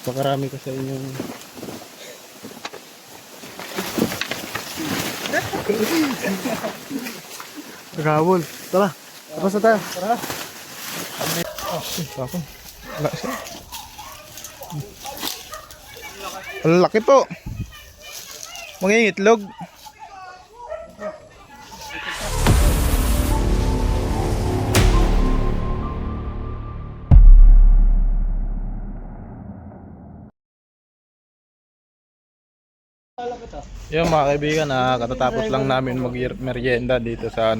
Pakarami ko sa inyong naghabol. Tara, tapos na tayo. Tara. Tapos. Wala siya. Ang laki po. Mangingitlog. Yung mga kaibigan, katatapos lang namin mag-merienda dito sa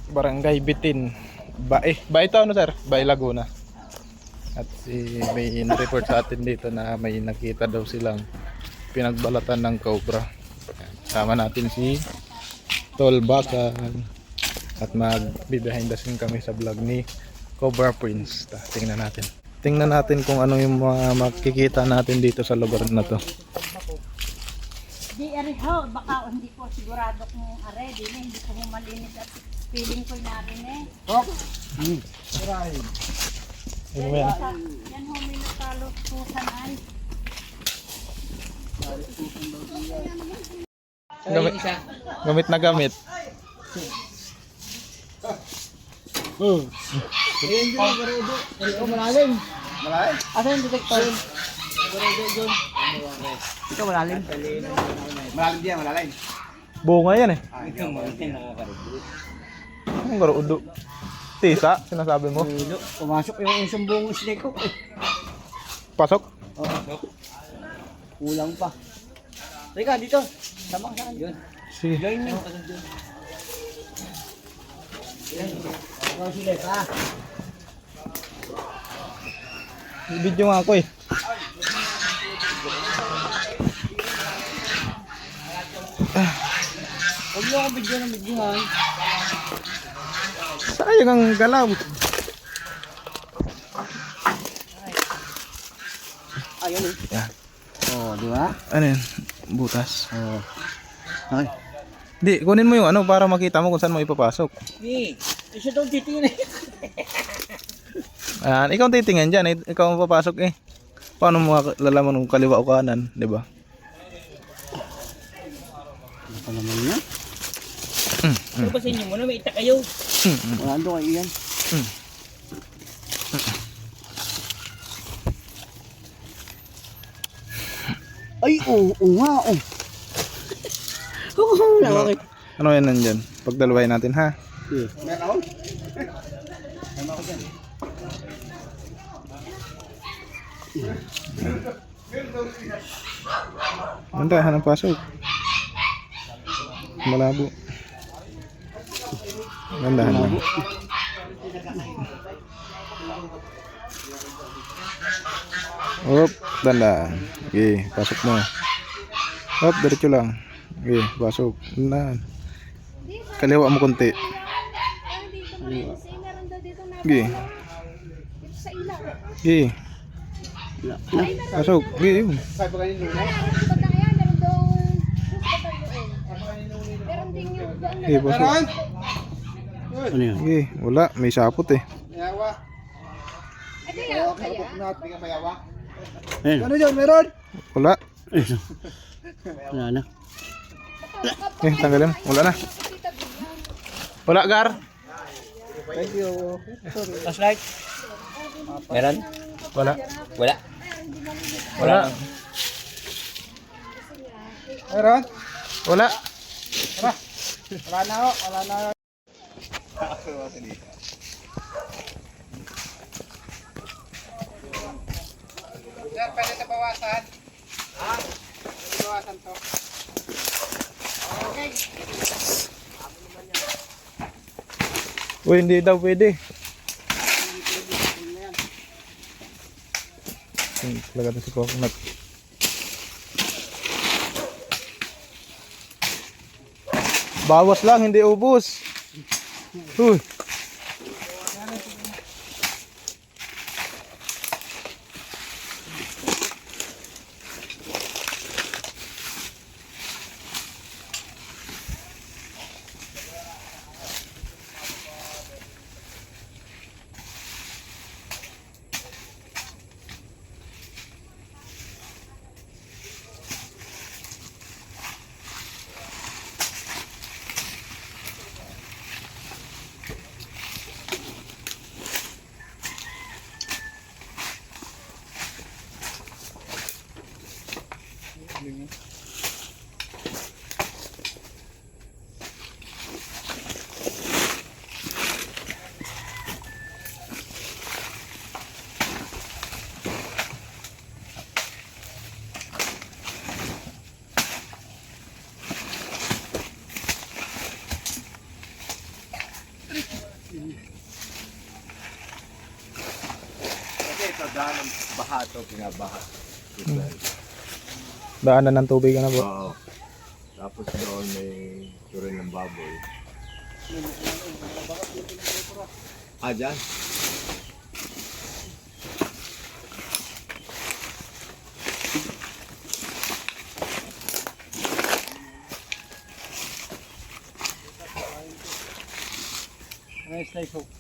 Barangay Bitin. Bae ito sir? Bae Laguna. At may in-report sa atin dito na may nakita daw silang pinagbalatan ng cobra. Sama natin si Tol Bakan at mag-behind the scene kami sa vlog ni Cobra Prince. Tingnan natin kung ano yung mga makikita natin dito sa lugar na to. Di ariho, baka hindi ko sigurado kung are, hindi ko malinis at feeling ko na rin Hop! Maraming. Ano ba yan? Yan ho, may nakalutusan ay. Gamit na gamit. Malalim. Asan yung detector? Ito malalim. Malalim diyan, malalim. Bunga yan eh. Ang garudo. Tisa, sinasabi mo. Pumasok yung isang buong snake ko. Pasok. Oo. Kulang pa. Teka, dito. Sama ka saan yun. Sige. Join nyo. Ikaw sila ka. Video nga ako eh. Huwag nyo akong video ng videohan. Sayang ang galaw. Ayun eh. Yan. Oo, di ba? Ano yan? Butas. Oo. Okay. Di, kunin mo yung para makita mo kung saan mo ipapasok. Hindi. Isa daw titingin eh. Ayan, ikaw ang titingnan dyan. Ikaw ang papasok eh. Paano mo lalaman kung kaliwa o kanan? Diba? Ano pa naman yun? Ano ba sa inyo muna? May itak kayo. Wala doon kayo yan. Ay, oo nga. Oo, lawak. Ano yan nandyan? Pagdalawain natin ha. Meron? Nandahan ang pasok. Malabo. Nandahan lang. Hop, dandan. Okay, pasok mo. Hop, diretso lang. Okay, pasok. Dandan. Kaliwa mo konti. Okay. Okay. Pasok. Okay, yun. Okay, pasok. Ano yan? Okay, wala. May sapot eh. Ayun. Ano yun? Meron? Wala. Wala na. Tanggalin. Wala na. Wala, Gar. Thank you. Flashlight? Meron? Wala. Wala. Wala. Meron? Wala. Wala na ho. Wala na ho. Sir, pwede ito bawasan? Ha? Bawasan to. Okay. Uy, hindi daw pwede. Talaga si coconut. Bawas lang, hindi ubos. Uy. Kasi ito daan ng baha ito, pinabaha. Daanan ng tubig na po. Oo. Tapos doon may turin ng baboy. Dyan? Nice, nice hook.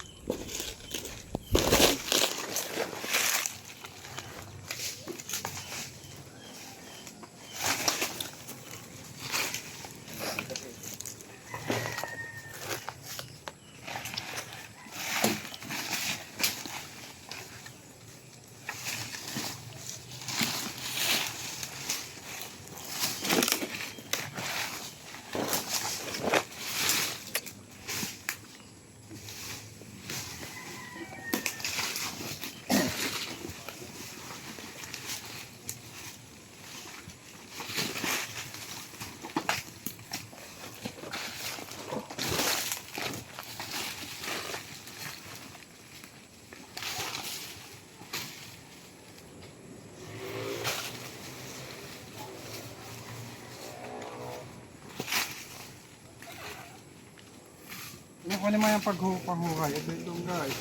Ano ko naman yung paghuhukay? Ito itong guys.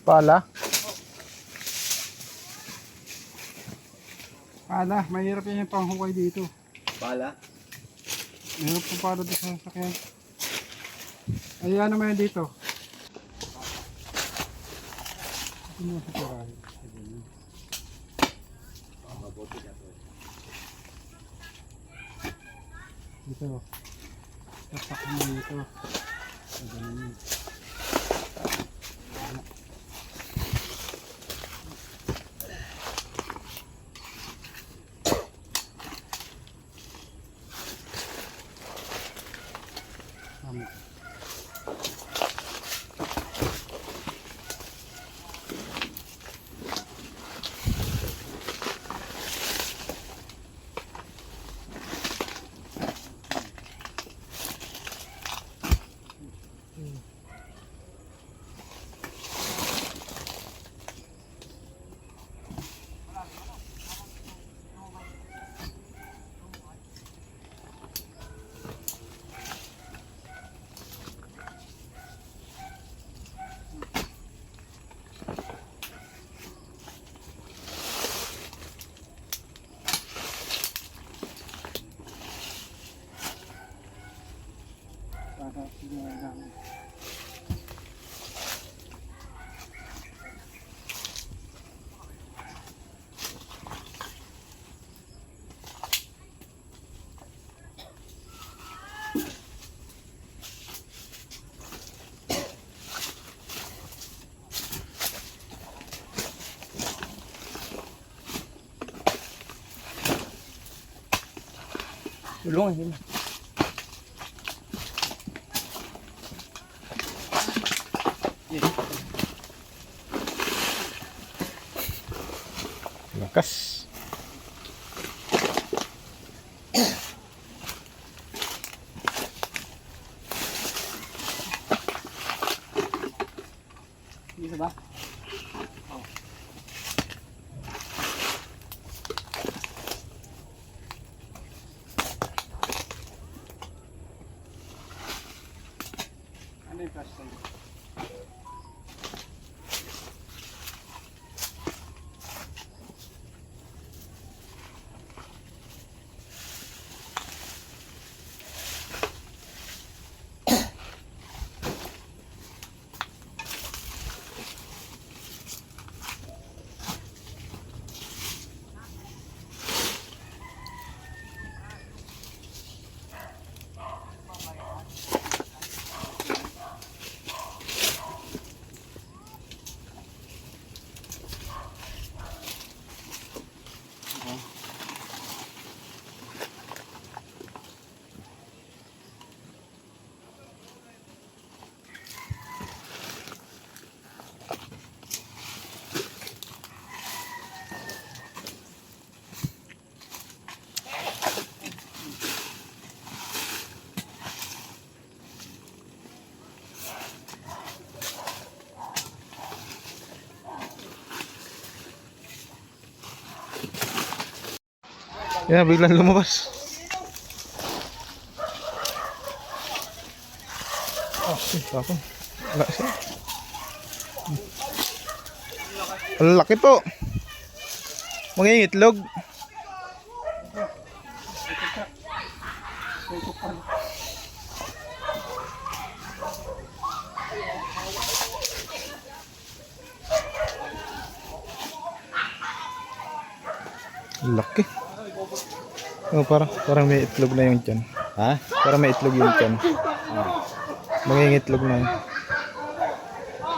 Pala. Pala, mahirap yan yung panghukay dito. Pala? Mahirap po para dito sa sakyan. Ay, ano man yan dito? Ito mo sa tirahe. Dito. Tatak mo dito. Ganun. Tulungan sila. Lakas. Bisa ba? Ano yung plastic? Yan, biglang lumabas. Oh, tapon. Wala siya. Ang laki po. Mangingitlog. Laki. Oh, parang may itlog na yung tiyan. Ha? Parang may itlog yung tiyan. Mangingitlog na yun.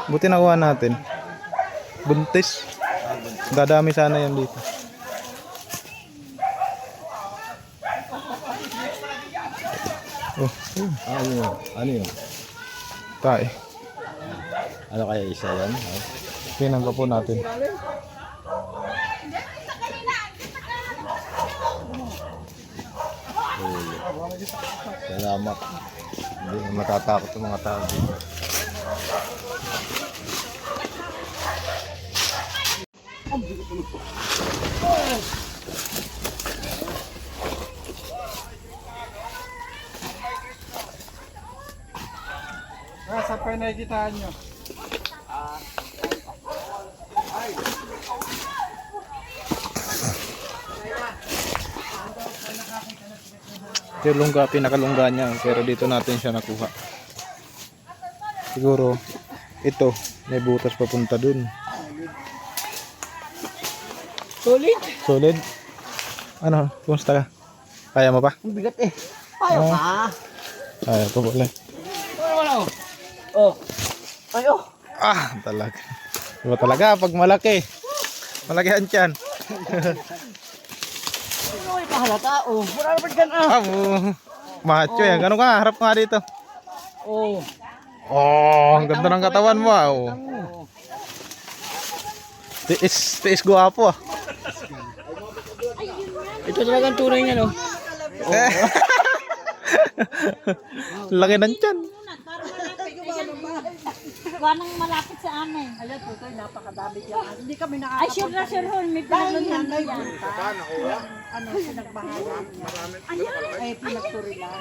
Buti nakuha natin. Buntis. Dadami sana yan dito. Oh, Ano yun? Ano yun? tae. Ano kaya isa yan? Tingnan ko po natin. Salamat. Hindi na matatakot ang mga tao dito. Sa pa nakikitaan nyo? Yung lungga, pinakalungga niya. Pero dito natin siya nakuha. Siguro, ito, may butas papunta dun. Solid? Solid? Ano, kumusta ka? Kaya mo pa? Ang bigat eh. Ayaw Ah. ka. Kaya po pala. Wala. Oh. Ayo. Ah, talaga. Iba talaga pag malaki. Malaki ang tiyan. Ano ay pahalata? Oh. Wala naman dyan ah. Ah, macho yan. Ganun ka, harap nga dito. Oh. Oh, ang ganda ng katawan mo ah. Oh. Tiis guwapo ah. Ito talagang tunay niya no. Laki ng tiyan. Gawa nang malapit sa amin. Ayan po tayo, napakadami yan. Hindi kami Ay, sure na sure hon. May pinaglunan na yan. ano, pinagbahayan niya. Ay, pinagturilan.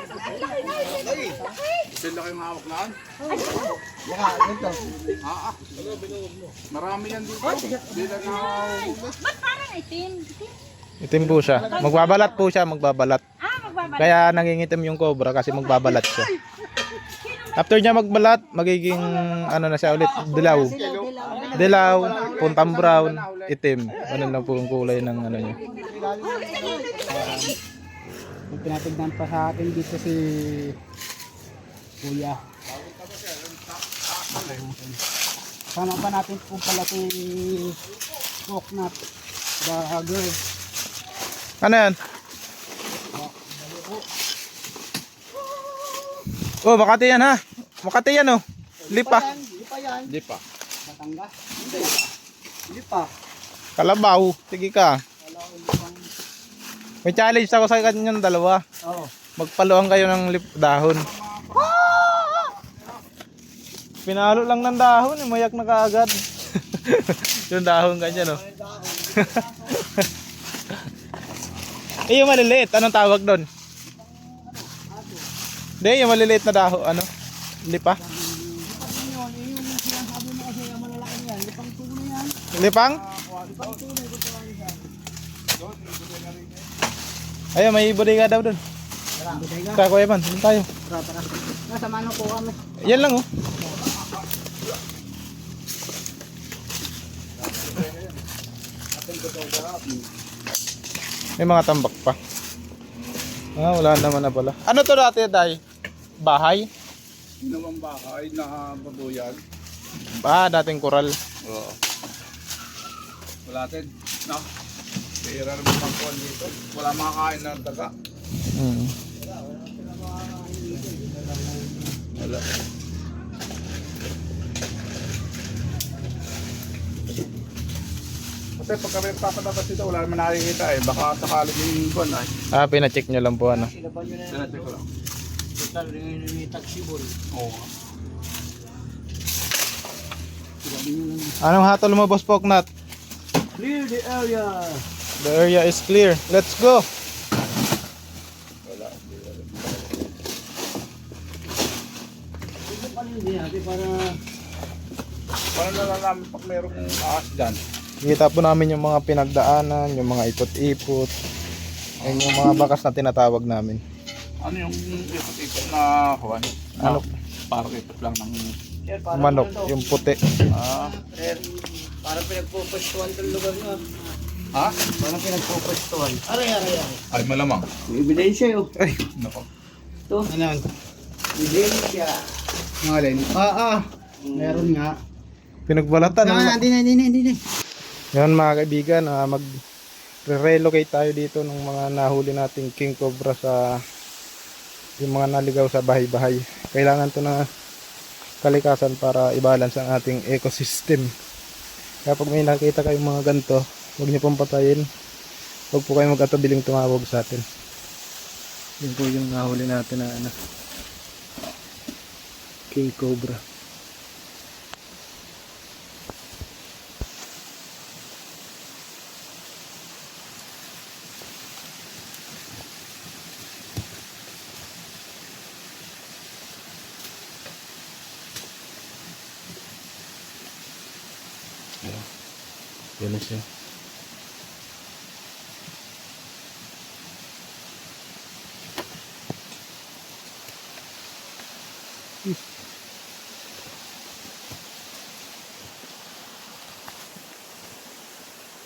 Sila kayong hawak laan? Marami yan dito. Sila na Ba't parang itim? Itim po siya. Magbabalat po siya, magbabalat. Ah, magbabalik. Kaya nangingitim yung cobra kasi magbabalat siya. After niya magbalat, magiging ano na siya ulit, dilaw. Dilaw, puntang brown, itim. Ano lang po yung kulay ng ano niya. May pinatignan pa sa akin dito si Kuya. Sama pa natin po pala si Coconut. The girl. Ano yan? Oh, Makati yan ha. Makati yan oh. Lipa. Hindi pa yan. Lipa. Matangga. Hindi pa. Kalabaw. Sige ka. May challenge ako sa kanyang dalawa. Oo. Magpaluan kayo ng dahon. Pinalo lang ng dahon, mayak na kaagad. Yung dahon kanya, no? Eh, yung maliliit, anong tawag doon? Hindi, yung maliliit na dahon, ano? Lipa? Lipang? Ayun, may bodega daw doon. Sa Kuya Man, doon tayo. Nasa mano po kami. Yan lang, oh. May mga tambak pa. Ah, wala naman na pala. Ano to dati, Day? Bahay? Hindi naman bahay na babuyan. Ah, dating kural. Oo. Wala din. No? Tira naman pangkuhan dito. Wala makakain ng daga. Hmm. Wala. Kasi pag kami papatabas dito, wala naman nakikita eh. Baka sakaling yung kuhan ay. Ah, pina-check nyo lang po, ano? Sinaban nyo na yan. Sinatid ko lang. Total rin yung taxibol. Oo. Sinaban nyo lang. Anong hatol mo, Boss Poknat? Clear the area. The area is clear. Let's go! Ito pa rin din natin para... Paano nalalaman pag mayroong ahas dyan? Kita po namin yung mga pinagdaanan, yung mga ikot-ikot. Yan yung mga bakas na tinatawag namin. Ano yung ikot-ikot na kuhan? Ano? Parang ikot lang ng... Sir, para Manok, ano to? yung puti. Ah, Sir, parang pinagpupwestuhan itong lugar nyo. ha? Parang pinagpupwestuhan. Aray. Ay, malamang. May ebidensya yun. Ay, Nako. Ito. ano? Ebidensya. Ngayon. Meron nga. Pinagbalatan. Hindi na. Yan mga kaibigan, mag-relocate tayo dito ng mga nahuli nating king cobra sa yung mga naligaw sa bahay-bahay. Kailangan to na kalikasan para i-balance ang ating ecosystem. Kaya pag may nakita kayong mga ganito, huwag niyo pong patayin. Huwag po kayong mag-atabiling tumawag sa atin. Yun po yung nahuli natin na ano, king cobra. Yan na siya.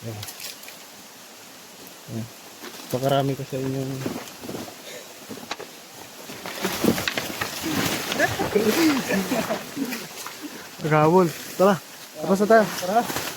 Yan. Yan. Pakarami ko sa inyong Gabol. Tara. Tapos na tayo. Tara.